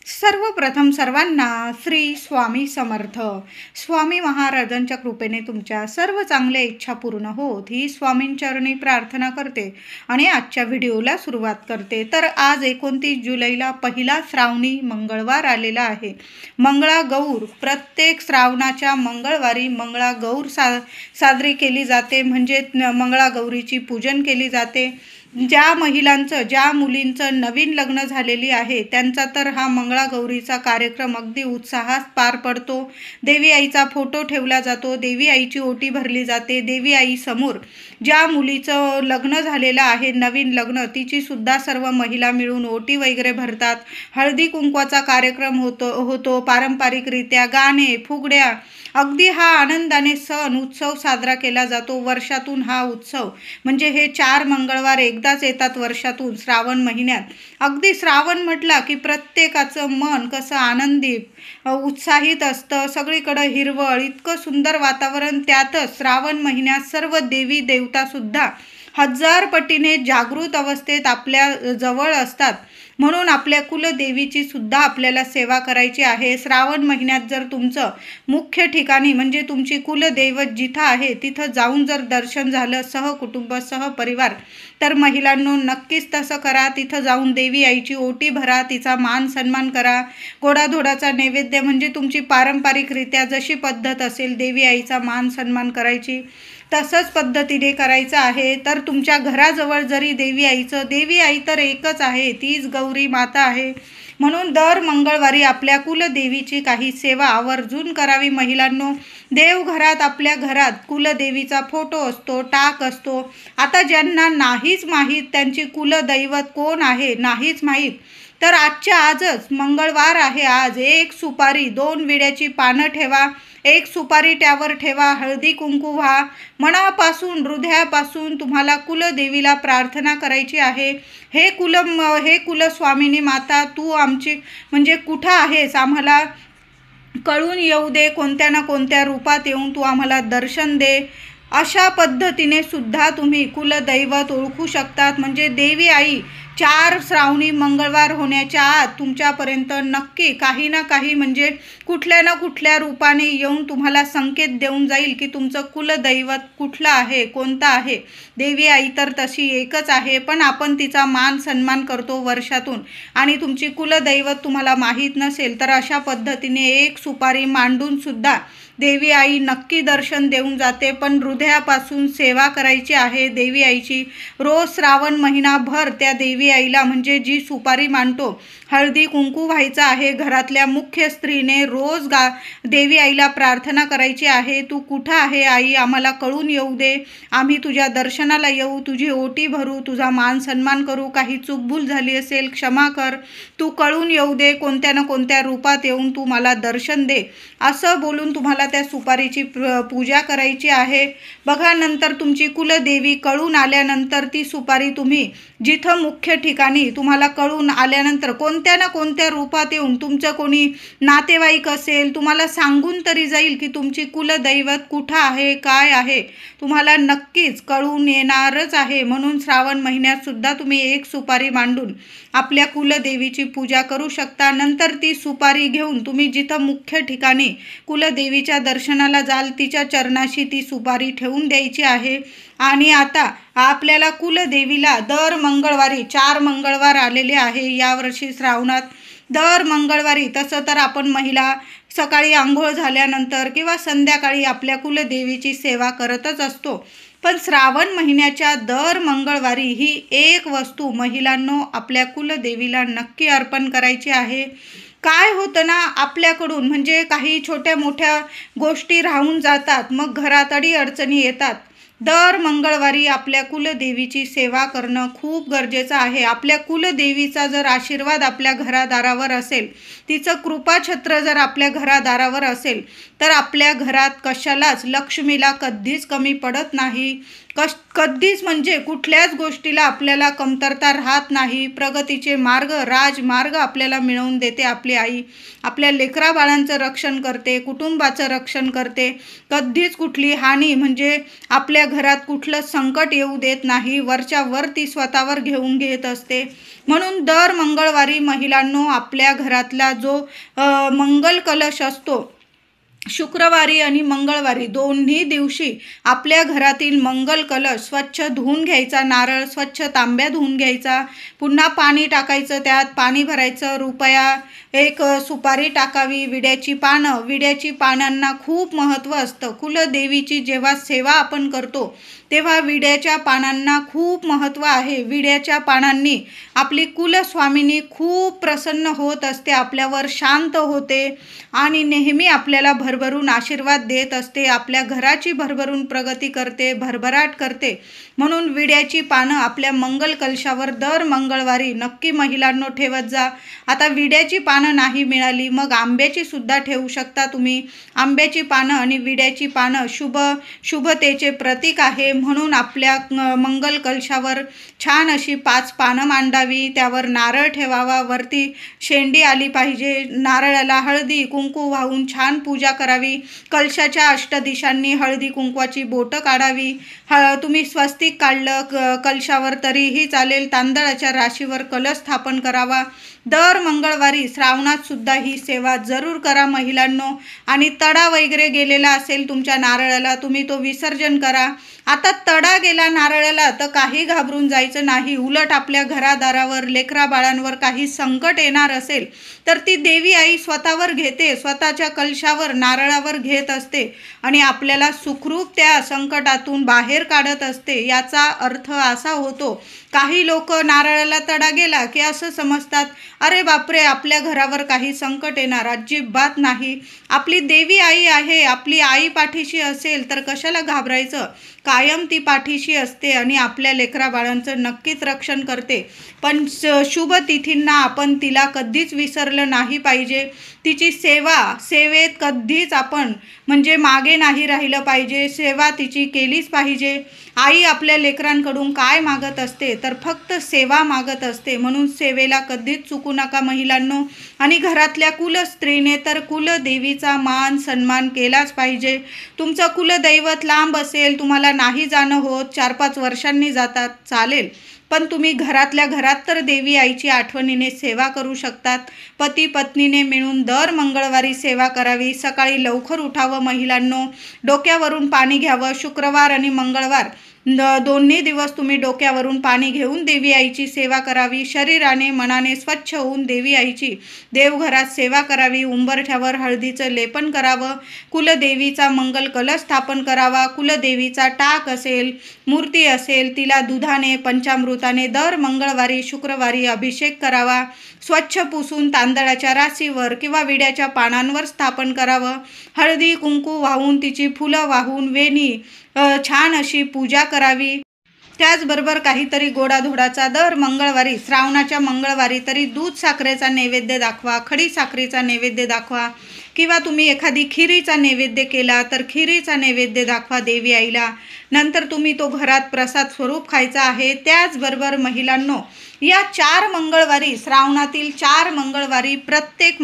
सर्वप्रथम सर्वांना श्री स्वामी समर्थ. स्वामी महाराजांच्या कृपेने तुमच्या सर्व चांगल्या इच्छा पूर्ण होत ही स्वामींचरणी प्रार्थना करते आणि आजच्या व्हिडिओला सुरुवात करते. तर आज 29 जुलैला पहिला श्रावणी मंगळवार आलेला आहे. मंगळागौर प्रत्येक श्रावणाच्या मंगळवारी मंगळागौर साजरी केली जाते, म्हणजे मंगळागौरीची पूजन केली जाते. ज्या महिलांचं, ज्या मुलींचं नवीन लग्न झालेली आहे त्यांचा तर हा मंगळागौरीचा कार्यक्रम अगदी उत्साहात पार पडतो. देवी आईचा फोटो ठेवला जातो, देवी आईची ओटी भरली जाते. देवी आई समोर ज्या मुलीचं लग्न झालेलं आहे, नवीन लग्न, तिची सुद्धा सर्व महिला मिळून ओटी वगैरे भरतात. हळदी कुंकवाचा कार्यक्रम होतो पारंपरिकरित्या. गाणे, फुगड्या, अगदी हा आनंदाने सण उत्सव साजरा केला जातो. वर्षातून हा उत्सव म्हणजे हे 4 मंगळवार एकदाच येतात वर्षातून श्रावण महिन्यात. अगदी श्रावण म्हटला की प्रत्येकाचं मन कसं आनंदी उत्साहित असतं. सगळीकडं हिरवळ, इतकं सुंदर वातावरण. त्यातच श्रावण महिन्यात सर्व देवी देवता सुद्धा 1000 पटीने जागृत अवस्थेत आपल्या जवळ असतात. म्हणून आपल्या कुलदेवीची सुद्धा आपल्याला सेवा करायची आहे. श्रावण महिन्यात जर तुमचं मुख्य ठिकाणी म्हणजे तुमची कुलदैवत जिथं आहे तिथं जाऊन जर दर्शन झालं सहकुटुंब सहपरिवार, तर महिलांनो नक्कीच तसं करा. तिथं जाऊन देवी आईची ओटी भरा, तिचा मान सन्मान करा. गोडाधोडाचा नैवेद्य म्हणजे तुमची पारंपरिकरित्या जशी पद्धत असेल देवी आईचा मान सन्मान करायची तसंच पद्धतीने करायचं आहे. तर तुमच्या घराजवळ जरी देवी आई तर एकच आहे, तीच गौरी माता आहे. म्हणून दर मंगळवारी आपल्या कुलदेवीची काही सेवा आवर्जून करावी महिलांनो. देवघरात, आपल्या घरात कुलदेवीचा फोटो असतो, टाक असतो. आता ज्यांना नाहीच माहीत त्यांची कुलदैवत कोण आहे नाहीच माहीत, तर आजच्या आजच मंगळवार आहे आज, 1 सुपारी 2 विड्याची पानं ठेवा, 1 सुपारी त्यावर ठेवा, हळदी कुंकू व्हा. मनापासून हृदयापासून तुम्हाला कुलदेवीला प्रार्थना करायची आहे. हे कुलस्वामिनी माता, तू आमची म्हणजे कुठं आहेस आम्हाला कळून येऊ दे, कोणत्या ना कोणत्या रूपात येऊन तू आम्हाला दर्शन दे. अशा पद्धतीने सुद्धा तुम्ही कुलदैवत ओळखू शकतात. म्हणजे देवी आई 4 श्रावणी मंगळवार होण्याच्या आत तुमच्यापर्यंत नक्की काही ना काही म्हणजे कुठल्या ना कुठल्या रूपाने येऊन तुम्हाला संकेत देऊन जाईल की तुमचं कुलदैवत कुठलं आहे, कोणतं आहे. देवी आई तर तशी एकच आहे, पण आपण तिचा मान सन्मान करतो वर्षातून. आणि तुमची कुलदैवत तुम्हाला माहीत नसेल तर अशा पद्धतीने 1 सुपारी मांडून सुद्धा देवी आई नक्की दर्शन देऊन जाते. पण हृदयापासून सेवा करायची आहे देवी आईची. रोज श्रावण महिनाभर त्या देवी आईला म्हणजे जी सुपारी मांडतो हळदी कुंकू व्हायचं आहे. घरातल्या मुख्य स्त्रीने रोज देवी आईला प्रार्थना करायची आहे, तू कुठं आहे आई, आम्हाला कळून येऊ दे, आम्ही तुझ्या दर्शनाला येऊ, तुझी ओटी भरू, तुझा मान सन्मान करू. काही चूकभूल झाली असेल क्षमा कर, तू कळून येऊ दे, कोणत्या ना कोणत्या रूपात येऊन तू मला दर्शन दे, असं बोलून तुम्हाला त्या सुपारीची पूजा करायची आहे. बघा, नंतर तुमची कुलदेवी कळून आल्यानंतर ती सुपारी तुम्ही जिथं मुख्य ठिकाणी तुम्हाला कळून आल्यानंतर कोणत्या ना कोणत्या रूपात येऊन तुमचं कोणी नातेवाईक असेल तुम्हाला सांगून तरी जाईल की तुमची कुलदैवत कुठं आहे, काय आहे, तुम्हाला नक्कीच कळून येणारच आहे. म्हणून श्रावण महिन्यात सुद्धा तुम्ही 1 सुपारी मांडून आपल्या कुलदेवीची पूजा करू शकता. नंतर ती सुपारी घेऊन तुम्ही जिथं मुख्य ठिकाणी कुलदेवीच्या दर्शनाला जाल तिच्या चरणाशी ती सुपारी ठेवून द्यायची आहे. आणि आता आपल्याला कुलदेवीला दर मंगळवारी 4 मंगळवार आलेले आहे यावर्षी श्रावणात. दर मंगळवारी तसं तर आपण महिला सकाळी आंघोळ झाल्यानंतर किंवा संध्याकाळी आपल्या कुलदेवीची सेवा करतच असतो, पण श्रावण महिन्याच्या दर मंगळवारी ही एक वस्तू महिलांनो आपल्या कुलदेवीला नक्की अर्पण करायची आहे. काय होतं ना, आपल्याकडून म्हणजे काही छोट्या मोठ्या गोष्टी राहून जातात, मग घरात अडचणी येतात. दर मंगळवारी आपल्या कुलदेवीची सेवा करणं खूप गरजेचं आहे. आपल्या कुलदेवीचा जर आशीर्वाद आपल्या घरादारावर असेल, तिचं कृपाछत्र जर आपल्या घरादारावर असेल, तर आपल्या घरात कशालाच लक्ष्मीला कधीच कमी पडत नाही. कधीच म्हणजे कुठल्याच गोष्टीला आपल्याला कमतरता राहत नाही. प्रगतीचे मार्ग, राजमार्ग आपल्याला मिळवून देते आपली आई. आपल्या लेकराबाळांचं रक्षण करते, कुटुंबाचं रक्षण करते. कधीच कुठली हानी म्हणजे आपल्या घरात कुठलं संकट येऊ देत नाही. वरच्या वर ती स्वतःवर घेत असते. म्हणून दर मंगळवारी महिलांनो, आपल्या घरातला जो मंगल कलश असतो, शुक्रवारी आणि मंगळवारी दोन्ही दिवशी आपल्या घरातील मंगल कलश स्वच्छ धुवून घ्यायचा. नारळ स्वच्छ तांब्या धुवून घ्यायचा. पुन्हा पाणी टाकायचं, त्यात पाणी भरायचं. रुपया एक सुपारी टाकावी. विड्याची पानं, विड्याची पानांना खूप महत्त्व असतं. कुलदेवीची जेव्हा सेवा आपण करतो तेव्हा विड्याच्या पानांना खूप महत्त्व आहे. विड्याच्या पानांनी आपली कुलस्वामिनी खूप प्रसन्न होत असते, आपल्यावर शांत होते आणि नेहमी आपल्याला भरभरून आशीर्वाद देत असते. आपल्या घराची भरभरून प्रगती करते, भरभराट करते. म्हणून विड्याची पानं आपल्या मंगल कलशावर दर मंगळवारी नक्की महिलांनो ठेवत जा. आता विड्याची पानं नाही मिळाली मग आंब्याची सुद्धा ठेवू शकता तुम्ही. आंब्याची पानं आणि विड्याची पानं शुभतेचे प्रतीक आहे. म्हणून आपल्या मंगल कलशावर छान अशी 5 पानं मांडावी. त्यावर नारळ ठेवावा. वरती शेंडी आली पाहिजे. नारळाला हळदी कुंकू वाहून छान पूजा करावी. कलशाच्या अष्टदिशांनी हळदी कुंकवाची बोटं काढावी. तुम्ही स्वस्तिक काढलं कलशावर तरीही चालेल. तांदळाच्या राशीवर कलश स्थापन करावा. दर मंगळवारी श्रावणात सुद्धा ही सेवा जरूर करा महिलांनो. आणि तडा वगैरे गेलेला असेल तुमच्या नारळाला, तुम्ही तो विसर्जन करा. आता तडा गेला नारळाला तर काही घाबरून जायचं नाही. उलट आपल्या घरादारावर, लेकरा बाळांवर काही संकट येणार असेल तर ती देवी आई स्वतःवर घेते, स्वतःच्या कलशावर नारळावर घेत असते आणि आपल्याला सुखरूप त्या संकटातून बाहेर काढत असते. याचा अर्थ असा होतो, काही लोक नारळाला तडा गेला की असं समजतात, अरे बापरे आपल्या घरावर काही संकट येणार. अजिबात नाही. आपली देवी आई आहे. आपली आई पाठीशी असेल तर कशाला घाबरायचं. कायम ती पाठीशी असते आणि आपल्या लेकरा बाळांचं नक्कीच रक्षण करते. पण शुभ तिथींना आपण तिला कधीच विसरलं नाही पाहिजे. तिची सेवेत कधीच आपण म्हणजे मागे नाही राहिलं पाहिजे. सेवा तिची केलीच पाहिजे. आई आपल्या लेकरांकडून काय मागत असते तर फक्त सेवा मागत असते. म्हणून सेवेला कधीच चुकू नका महिलांनो. आणि घरातल्या कुलस्त्रीने तर कुलदेवीचा मान सन्मान केलाच पाहिजे. तुमचं कुलदैवत लांब असेल, तुम्हाला नाही जाणं होत, 4-5 वर्षांनी जातात, चालेल. पण तुम्ही घरातल्या घरात तर देवी आईची आठवणीने सेवा करू शकतात. पती पत्नीने मिळून दर मंगळवारी सेवा करावी. सकाळी लवकर उठावं महिलांनो. डोक्यावरून पाणी घ्यावं. शुक्रवार आणि मंगळवार दोन्ही दिवस तुम्ही डोक्यावरून पाणी घेऊन देवी आईची सेवा करावी. शरीराने मनाने स्वच्छ होऊन देवी आईची देवघरात सेवा करावी. उंबरठ्यावर हळदीचं लेपन करावं. कुलदेवीचा मंगल कलश स्थापन करावा. कुलदेवीचा टाक असेल, मूर्ती असेल, तिला दुधाने पंचामृताने दर मंगळवारी शुक्रवारी अभिषेक करावा. स्वच्छ पुसून तांदळाच्या राशीवर किंवा विड्याच्या पानांवर स्थापन करावं. हळदी कुंकू वाहून, तिची फुलं वाहून, वेणी छान अशी पूजा करावी. त्याचबरोबर काहीतरी गोडाधोडाचा दर मंगळवारी, श्रावणाच्या मंगळवारी तरी दूध साखरेचा नैवेद्य दाखवा, खडी साखरेचा नैवेद्य दाखवा किंवा तुम्ही एखादी खिरीचा नैवेद्य केला तर खिरीचा नैवेद्य दाखवा देवी आईला. नंतर तुम्ही तो घरात प्रसाद स्वरूप खायचा आहे. त्याचबरोबर महिलांनो, या 4 मंगळवारी, श्रावणातील 4 मंगळवारी, प्रत्येक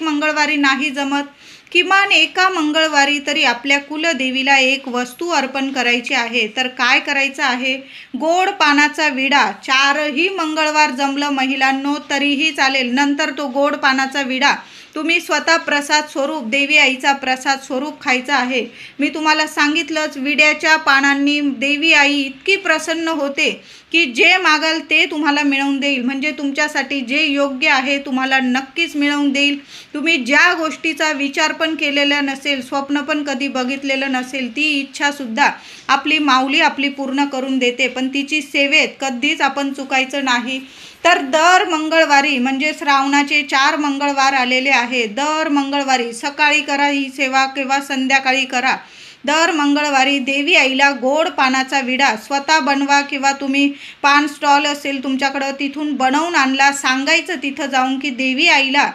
मंगळवारी नाही जमत, किमान एका मंगळवारी तरी आपल्या कुलदेवीला एक वस्तू अर्पण करायची आहे. तर काय करायचं आहे? गोड पानाचा विडा. 4ही मंगळवार जमलं महिलांनो तरीही चालेल. नंतर तो गोड पानाचा विडा तुम्ही स्वतः प्रसाद स्वरूप, देवी आईचा प्रसाद स्वरूप खायचा आहे. मी तुम्हाला सांगितलंच, विड्याच्या पानांनी देवी आई इतकी प्रसन्न होते की जे मागाल ते तुम्हाला मिळवून देईल. म्हणजे तुमच्यासाठी जे योग्य आहे तुम्हाला नक्कीच मिळवून देईल. तुम्ही ज्या गोष्टीचा विचार पण केलेला नसेल, स्वप्न पण कधी बघितलेलं नसेल, ती इच्छासुद्धा आपली माऊली आपली पूर्ण करून देते. पण तिची सेवेत कधीच आपण चुकायचं नाही. तर दर मंगळवारी म्हणजे श्रावणाचे 4 मंगळवार आलेले आहे. दर मंगळवारी सकाळी करा ही सेवा किंवा संध्याकाळी करा. दर मंगळवारी देवी आईला गोड पानाचा विडा स्वतः बनवा किंवा तुम्ही पान स्टॉल असेल तुमच्याकडं तिथून बनवून आणला. सांगायचं तिथं जाऊन की देवी आईला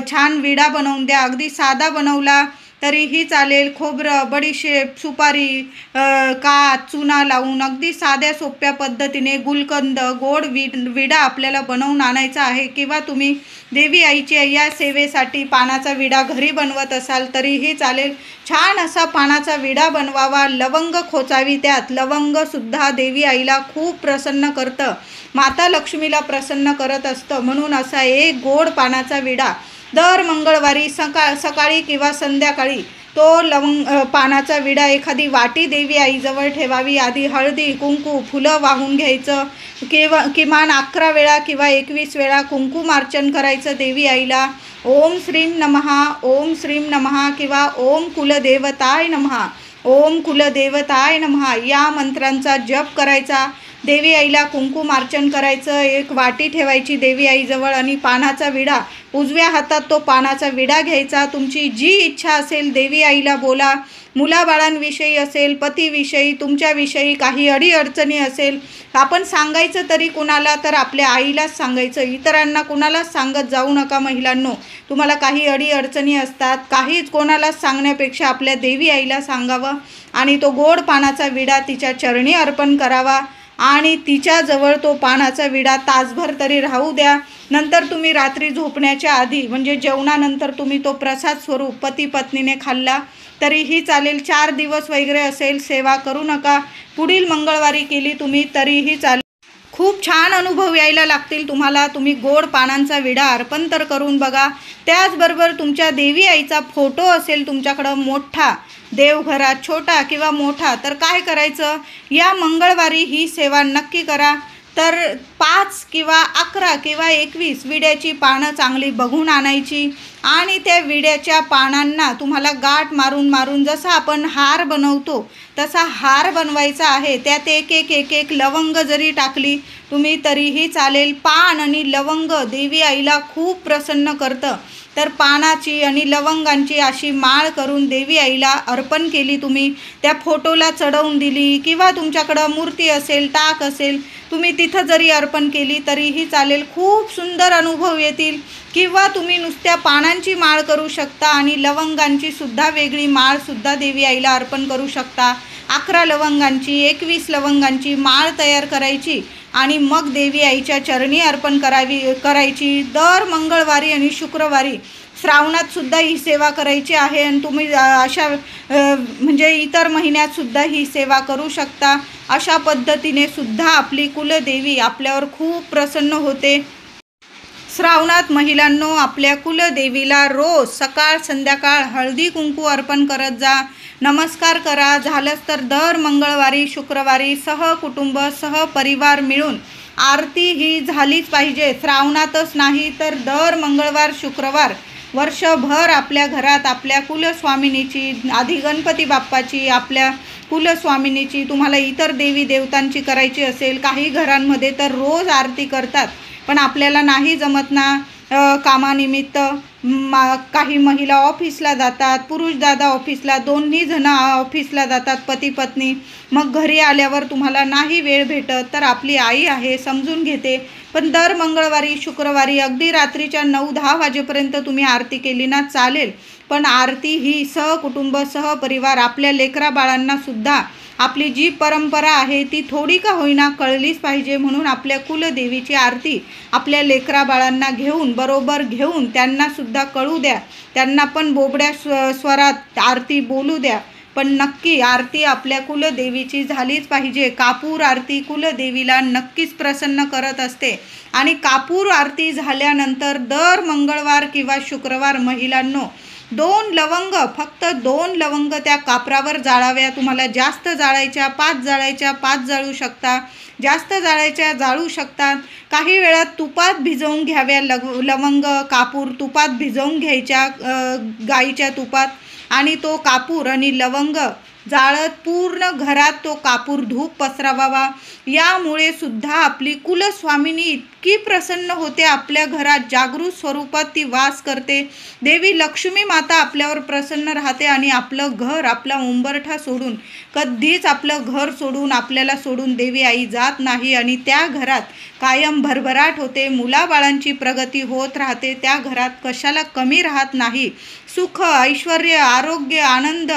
छान विडा बनवून द्या. अगदी साधा बनवला तरीही चालेल. खोबरं, बडीशेप, सुपारी, कात, चुना लावून अगदी साध्या सोप्या पद्धतीने गुलकंद, गोड विडा आपल्याला बनवून आणायचा आहे. किंवा तुम्ही देवी आईच्या या सेवेसाठी पानाचा विडा घरी बनवत असाल तरीही चालेल. छान असा पानाचा विडा बनवावा. लवंग खोचावी. त्यात लवंगसुद्धा देवी आईला खूप प्रसन्न करतं, माता लक्ष्मीला प्रसन्न करत असतं. म्हणून असा एक गोड पानाचा विडा दर मंगळवारी सकाळी किंवा संध्याकाळी तो पानाचा विडा एखादी वाटी देवी आईजवळ ठेवावी. आधी हळदी, कुंकू, फुलं वाहून घ्यायचं. किमान 11 वेळा किंवा 21 वेळा कुंकुमार्चन करायचं देवी आईला. ओम श्रीं नमः, ओम श्रीं नमः किंवा ओम कुलदेवताय नमः, ओम कुलदेवताय नमः या मंत्रांचा जप करायचा. देवी आईला कुंकुमार्चन करायचं. एक वाटी ठेवायची देवी आईजवळ आणि पानाचा विडा, उजव्या हातात तो पानाचा विडा घ्यायचा. तुमची जी इच्छा असेल देवी आईला बोला. मुलाबाळांविषयी असेल, पतीविषयी, तुमच्याविषयी काही अडीअडचणी असेल, आपण सांगायचं तरी कुणाला, तर आपल्या आईलाच सांगायचं. इतरांना कुणालाच सांगत जाऊ नका. महिलांनो, तुम्हाला काही अडीअडचणी असतात, काहीच कोणालाच सांगण्यापेक्षा आपल्या देवी आईला सांगावं आणि तो गोड पानाचा विडा तिच्या चरणी अर्पण करावा आणि तिच्याजवळ तो पानाचा विडा तासभर तरी राहू द्या. नंतर तुम्ही रात्री झोपण्याच्या आधी म्हणजे जेवणानंतर तुम्ही तो प्रसाद स्वरूप पती पत्नीने खाल्ला तरीही चालेल. 4 दिवस वगैरे असेल सेवा करू नका. पुढील मंगळवारी केली तुम्ही तरीही चालेल. खूप छान अनुभव यायला लागतील तुम्हाला. तुम्ही गोड पानांचा विडा अर्पण तर करून बघा. त्याचबरोबर तुमच्या देवी आईचा फोटो असेल तुमच्याकडं मोठा, देवघरात छोटा किंवा मोठा, तर काय करायचं, या मंगळवारी ही सेवा नक्की करा. तर 5 किंवा 11 किंवा 21 विड्याची पानं चांगली बघून आणायची आणि त्या विड्याच्या पानांना तुम्हाला गाठ मारून मारून जसा आपण हार बनवतो तसा हार बनवायचा आहे. त्यात एक लवंग जरी टाकली तुम्ही तरीही चालेल. पान आणि लवंग देवी आईला खूप प्रसन्न करतं. तर पानाची आणि लवंगांची अशी माळ करून देवी आईला अर्पण केली. तुम्ही त्या फोटोला चढवून दिली किंवा तुमच्याकडं मूर्ती असेल, टाक असेल, तुम्ही तिथं जरी अर्पण केली तरीही चालेल. खूप सुंदर अनुभव येतील. किंवा तुम्ही नुसत्या पानांची माळ करू शकता आणि लवंगांची सुद्धा वेगळी माळसुद्धा देवी आईला अर्पण करू शकता. 11 लवंगांची, 21 लवंगांची माळ तयार करायची आणि मग देवी आईच्या चरणी अर्पण करायची. दर मंगळवारी आणि शुक्रवारी श्रावणात सुद्धा ही सेवा करायची आहे आणि तुम्ही अशा म्हणजे इतर महिन्यात सुद्धा ही सेवा करू शकता. अशा पद्धतीने सुद्धा आपली कुलदेवी आपल्यावर खूप प्रसन्न होते. श्रावणात महिलांनो, आपल्या कुलदेवीला रोज सकाळ संध्याकाळ हळदी कुंकू अर्पण करत जा. नमस्कार करा. झालंच तर दर मंगळवारी शुक्रवारी सहकुटुंब सहपरिवार मिळून आरती ही झालीच पाहिजे. श्रावणातच नाही तर दर मंगळवार शुक्रवार वर्षभर आपल्या घरात आपल्या कुलस्वामिनीची, आधी गणपती बाप्पाची, आपल्या कुलस्वामिनीची, तुम्हाला इतर देवी देवतांची करायची असेल, काही घरांमध्ये तर रोज आरती करतात. पण आपल्याला नाही जमत ना कामानिमित्त. काही महिला ऑफिसला जातात, पुरुष दादा ऑफिसला, दोन्ही जण ऑफिसला जातात पती पत्नी. मग घरी आल्यावर तुम्हाला नाही वेळ भेटत तर आपली आई आहे, समजून घेते. पण दर मंगळवारी शुक्रवारी अगदी रात्रीच्या 9-10 वाजेपर्यंत तुम्ही आरती केली ना चालेल. पण आरती ही सहकुटुंब सहपरिवार आपल्या लेकरा बाळांना सुद्धा आपली जी परंपरा आहे ती थोडी का होईना कळलीच पाहिजे. म्हणून आपल्या कुलदेवीची आरती आपल्या लेकरा बाळांना बरोबर घेऊन त्यांना सुद्धा कळू द्या. त्यांना पण बोबड्या स्वरात आरती बोलू द्या. पण नक्की आरती आपल्या कुलदेवीची झालीच पाहिजे. कापूर आरती कुलदेवीला नक्कीच प्रसन्न करत असते. आणि कापूर आरती झाल्यानंतर दर मंगळवार किंवा शुक्रवार महिलांनो 2 लवंग, फक्त 2 लवंग त्या कापरावर जाळाव्या. तुम्हाला जास्त जाळायच्या 5 जाळायच्या 5 जाळू शकता, जास्त जाळायच्या जाळू शकतात. काही वेळात तुपात भिजवून घ्याव्या. लवंग कापूर तुपात भिजवून घ्यायच्या, गाईच्या तुपात. आणि तो कापूर आणि लवंग जाळत पूर्ण घरात तो कापूर धूप पसरावा। यामुळे सुद्धा आपली कुलस्वामिनी इतकी प्रसन्न होते, आपल्या घरात जागृत स्वरूपात ती वास करते। देवी लक्ष्मी माता आपल्यावर प्रसन्न राहते आणि आपलं घर, आपला उंबरठा सोडून, कधीच आपलं घर सोडून, आपल्याला सोडून देवी आई जात नाही आणि त्या घरात कायम भरभराट होते, मुलाबाळांची प्रगती होत राहते। त्या घरात कशाला कमी राहत नाही, सुख, ऐश्वर्य, आरोग्य, आनंद,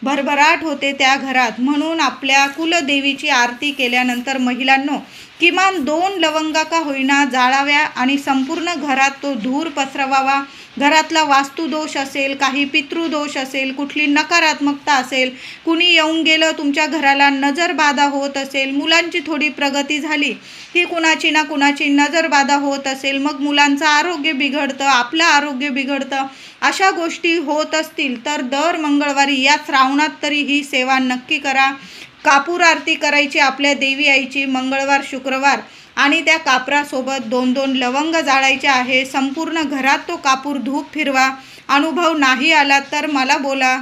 भरभराट होते त्या घरात। म्हणून आपल्या कुलदेवीची आरती केल्यानंतर महिलांनो किमान 2 लवंगा का होईना जाळाव्या आणि संपूर्ण घरात तो धूर पसरवावा। घरातला वास्तुदोष असेल, काही पितृदोष असेल, कुठली नकारात्मकता असेल, कुणी येऊन गेलं, तुमच्या घराला नजरबाधा होत असेल, मुलांची थोडी प्रगती झाली की कुणाची ना कुणाची नजरबाधा होत असेल, मग मुलांचं आरोग्य बिघडतं, आपलं आरोग्य बिघडतं, अशा गोष्टी होत असतील तर दर मंगळवारी या श्रावणात तरी ही सेवा नक्की करा। कापूर आरती करायची आपल्या देवी आईची मंगळवार, शुक्रवार आणि त्या कापरासोबत 2-2 लवंग जाळायचे आहे। संपूर्ण घरात तो कापूर धूप फिरवा। अनुभव नाही आला तर मला बोला।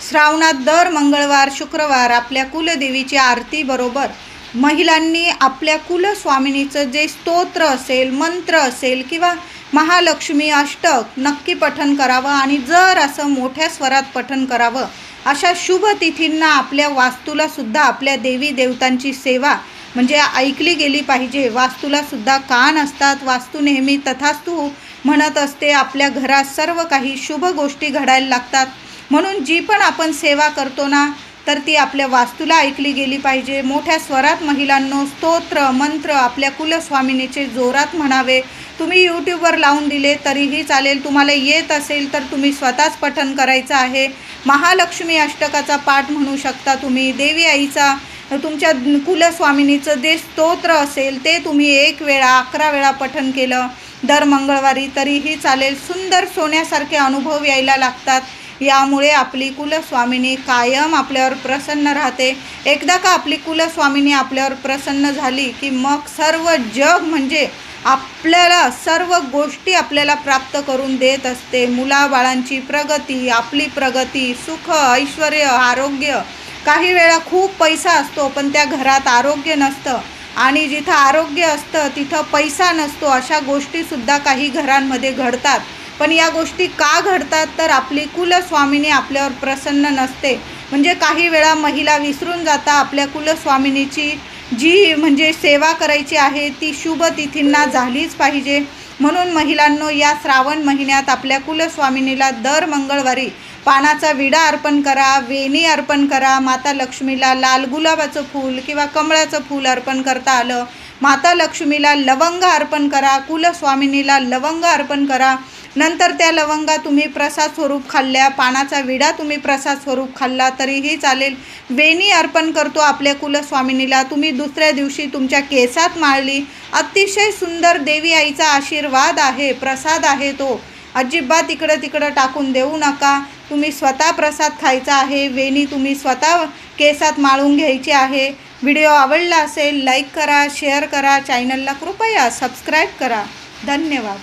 श्रावणात दर मंगळवार, शुक्रवार आपल्या कुलदेवीची आरती बरोबर महिलांनी आपल्या कुलस्वामिनीचं जे स्तोत्र असेल, मंत्र असेल किंवा महालक्ष्मी अष्टक नक्की पठण करावं आणि जर असं मोठ्या स्वरात पठण करावं। अशा शुभ तिथींना आपल्या वास्तूला सुद्धा आपल्या देवी देवतांची सेवा म्हणजे ऐकली गेली पाहिजे। वास्तूला सुद्धा कान असतात, वास्तू नेहमी तथास्तु म्हणत असते, आपल्या घरात सर्व काही शुभ गोष्टी घडायला लागतात। म्हणून जी पण आपण सेवा करतो ना तर ती आपल्या वास्तूला ऐकली गेली पाहिजे। मोठ्या स्वरात महिलांनो स्तोत्र मंत्र आपल्या कुलस्वामिनीचे जोरात म्हणावे। तुम्ही यूट्यूबवर लावून दिले तरीही चालेल, तुम्हाला येत असेल तर तुम्ही स्वतःच पठण करायचं आहे। महालक्ष्मी अष्टकाचा पाठ म्हणू शकता तुम्ही, देवी आईचा तुमच्या कुलस्वामिनीचं जे स्तोत्र असेल ते तुम्ही 1 वेळा 11 वेळा पठण केलं दर मंगळवारी तरीही चालेल। सुंदर सोन्यासारखे अनुभव यायला लागतात। यामुळे आपली कुलस्वामिनी कायम आपल्यावर प्रसन्न राहते। एकदा का आपली कुलस्वामिनी आपल्यावर प्रसन्न झाली की मग सर्व जग म्हणजे आपल्याला सर्व गोष्टी आपल्याला प्राप्त करून देत असते। मुलाबाळांची प्रगती, आपली प्रगती, सुख, ऐश्वर्य, आरोग्य। काही वेळा खूप पैसा असतो पण त्या घरात आरोग्य नसतं आणि जिथं आरोग्य असतं तिथं पैसा नसतो, अशा गोष्टीसुद्धा काही घरांमध्ये घडतात। पण या गोष्टी का घडतात तर आपली कुलस्वामिनी आपल्यावर प्रसन्न नसते। म्हणजे काही वेळा महिला विसरून जाता आपल्या कुलस्वामिनीची जी म्हणजे सेवा करायची आहे ती शुभ तिथींना झालीच पाहिजे। म्हणून महिलांनो या श्रावण महिन्यात आपल्या कुलस्वामिनीला दर मंगळवारी पानाचा विडा अर्पण करा, वेणी अर्पण करा, माता लक्ष्मीला लाल गुलाबाचं फूल किंवा कमळाचं फूल अर्पण करता आलं, माता लक्ष्मीला लवंग अर्पण करा, कुलस्वामिनीला लवंग अर्पण करा। नंतर त्या लवंगा तुम्ही प्रसाद स्वरूप खाल्ल्या, पानाचा विडा तुम्ही प्रसाद स्वरूप खाल्ला तरीही चालेल। वेणी अर्पण करतो आपल्या कुलस्वामिनीला, तुम्ही दुसऱ्या दिवशी तुमच्या केसात माळली, अतिशय सुंदर देवी आईचा आशीर्वाद आहे, प्रसाद आहे तो। अजिबात इकडं तिकडं टाकून देऊ नका, तुम्ही स्वतः प्रसाद खायचा आहे, वेणी तुम्ही स्वतः केसात माळून घ्यायची आहे। व्हिडिओ आवडला असेल लाईक करा, शेअर करा, चॅनलला कृपया सबस्क्राईब करा। धन्यवाद।